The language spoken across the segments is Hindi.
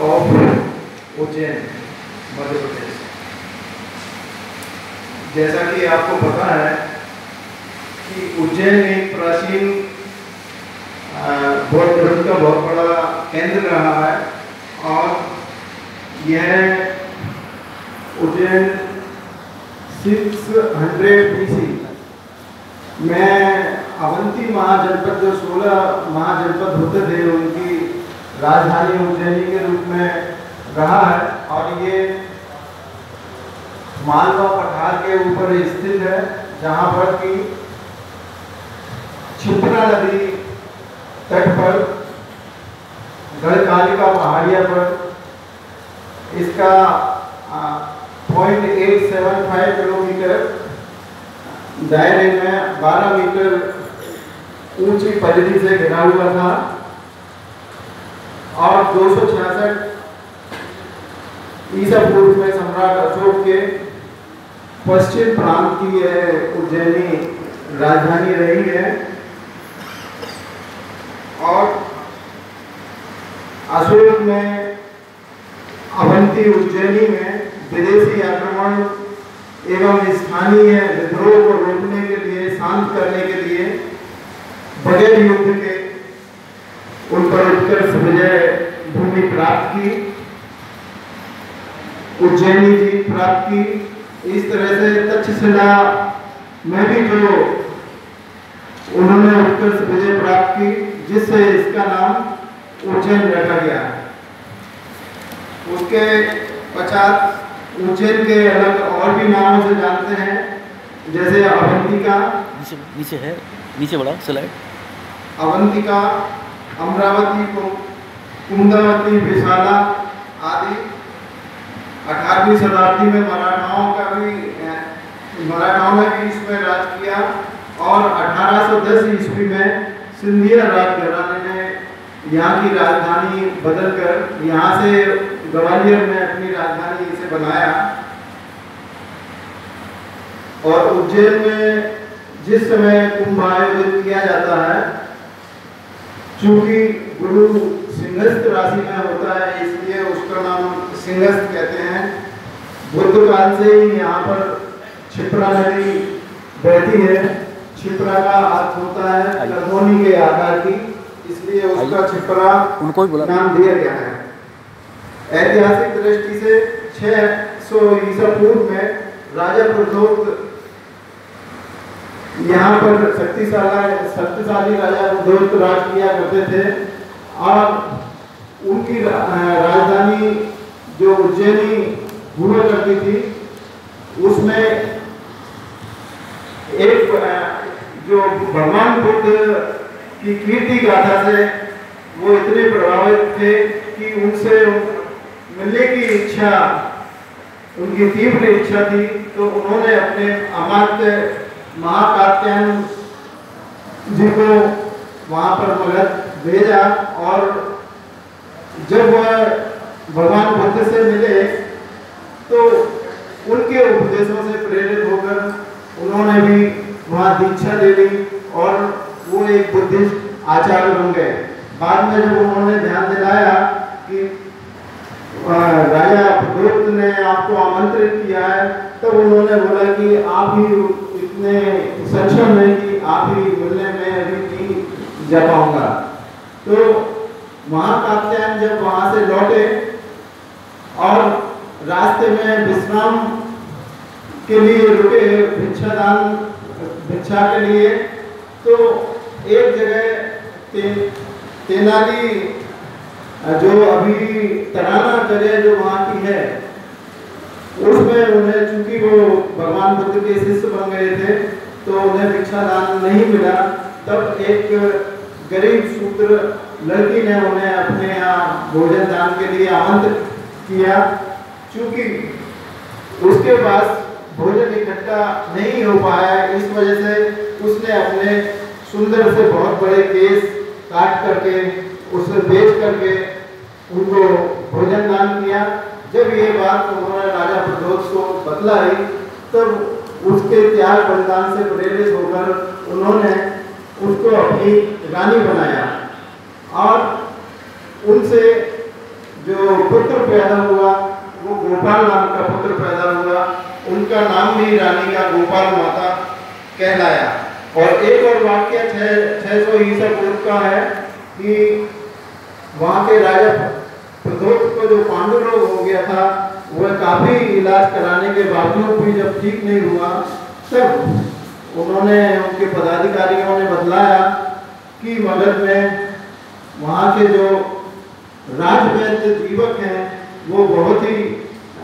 ऑफ उज्जैन मध्य प्रदेश। जैसा कि आपको पता है कि उज्जैन एक प्राचीन बौद्ध धर्म का बहुत बड़ा केंद्र रहा है और यह उज्जैन 600 BC में अवंती महाजनपद, जो 16 महाजनपद होते थे, उनकी राजधानी उज्जैनी के रूप में रहा है। और ये मालवा पठार के ऊपर स्थित है, जहाँ पर कि क्षिप्रा नदी तट पर गढ़कालिका पहाड़िया पर इसका 0.875 किलोमीटर दायरे में 12 मीटर ऊंची परिधि से घिरा हुआ था और 266 ईसा पूर्व में सम्राट अशोक के पश्चिम प्रांत की यह उज्जैनी राजधानी रही है। और अशोक में अवंती उज्जैनी में विदेशी आक्रमण एवं स्थानीय विद्रोह को रोकने के लिए, शांत करने के लिए बगैर युद्ध के उन पर उत्कर्ष विजय भूमि प्राप्त की, उज्जैनी जीत प्राप्त की। इस तरह से तक्षशिला में भी जो उन्होंने उत्कर्ष विजय प्राप्त की, जिससे इसका नाम उज्जैन रखा गया। उसके पश्चात उज्जैन के अलग और भी नामों से जानते हैं, जैसे अवंतिका, नीचे है, नीचे बढ़ा स्लाइड, अवंतिका, अमरावती, कुंदावती, विशाला आदि। 18वीं शताब्दी में मराठाओं ने भी इसमें राज किया और 1810 ईस्वी में सिंधिया राजघराने ने यहाँ की राजधानी बदलकर यहाँ से ग्वालियर में अपनी राजधानी इसे बनाया। और उज्जैन में जिस समय कुंभ आयोजित किया जाता है, चूंकि गुरु सिंहस्थ राशि में होता है, इसलिए उसका नाम सिंहस्थ कहते हैं। बुद्ध काल से ही यहाँ पर क्षिप्रा नदी बहती है। क्षिप्रा का अर्थ होता है करधोनी के आकार की, इसलिए उसका क्षिप्रा नाम दिया गया है। ऐतिहासिक दृष्टि से 600 ईसा पूर्व में राजा प्रद्योत यहाँ पर शक्तिशाली राजा प्रद्योत राज किया करते थे और उनकी राजधानी जो उज्जैनी हुआ करती थी, उसमें एक जो भगवान बुद्ध की कीर्ति गाथा से वो इतने प्रभावित थे कि उनसे मिलने की इच्छा, उनकी तीव्र इच्छा थी। तो उन्होंने अपने अमात्य महाकात्यायन जी को वहाँ पर मगध भेजा और जब वह भगवान बुद्ध से मिले तो उनके उपदेशों से प्रेरित होकर उन्होंने भी वहाँ दीक्षा ले ली और वो एक बुद्धिस्ट आचार्य बन गए। बाद में जब उन्होंने ध्यान दिलाया कि राजा प्रद्योत ने आपको आमंत्रित किया है, तब उन्होंने बोला कि आप ही इतने सक्षम हैं कि आप ही मिलने में अभी नहीं जा पाऊंगा। तो महाकात्यायन जब वहां से लौटे और रास्ते में विश्राम के लिए रुके, भिक्षा के लिए, तो एक जगह तेनाली जो अभी तराना जगह जो वहाँ की है, उसमें उन्हें, चूंकि वो भगवान बुद्ध के शिष्य बन गए थे, तो उन्हें भिक्षा दान नहीं मिला। तब एक गरीब शूद्र लड़की ने उन्हें अपने यहाँ भोजन दान के लिए आमंत्रित किया। चूंकि उसके पास भोजन इकट्ठा नहीं हो पाया, इस वजह से उसने अपने सुंदर से बहुत बड़े केस काट करके, उसे बेच करके उनको भोजन दान किया। जब ये बात उन्होंने राजा प्रद्योत को बतलाई, तब उसके त्याग बलिदान से प्रेरित होकर उन्होंने उसको अपनी रानी बनाया और उनसे जो पुत्र पैदा हुआ वो गोपाल नाम का पुत्र पैदा हुआ, उनका नाम भी रानी का गोपाल माता कहलाया। और एक और वाक्य 600 ईसा पूर्व का है कि वहाँ के राजा प्रद्योत को जो पांडु रोग हो गया था, वह काफी इलाज कराने के बावजूद भी जब ठीक नहीं हुआ, तब उन्होंने उनके पदाधिकारियों ने बतलाया कि मगध में वहाँ के जो राजवैद्य जीवक हैं वो बहुत ही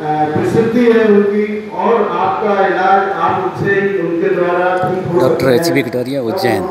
प्रसिद्धि है उनकी, और आपका इलाज आप उनसे ही उनके द्वारा ठीक हो डॉक्टर सकते हैं। एच.बी. कटारिया, उज्जैन।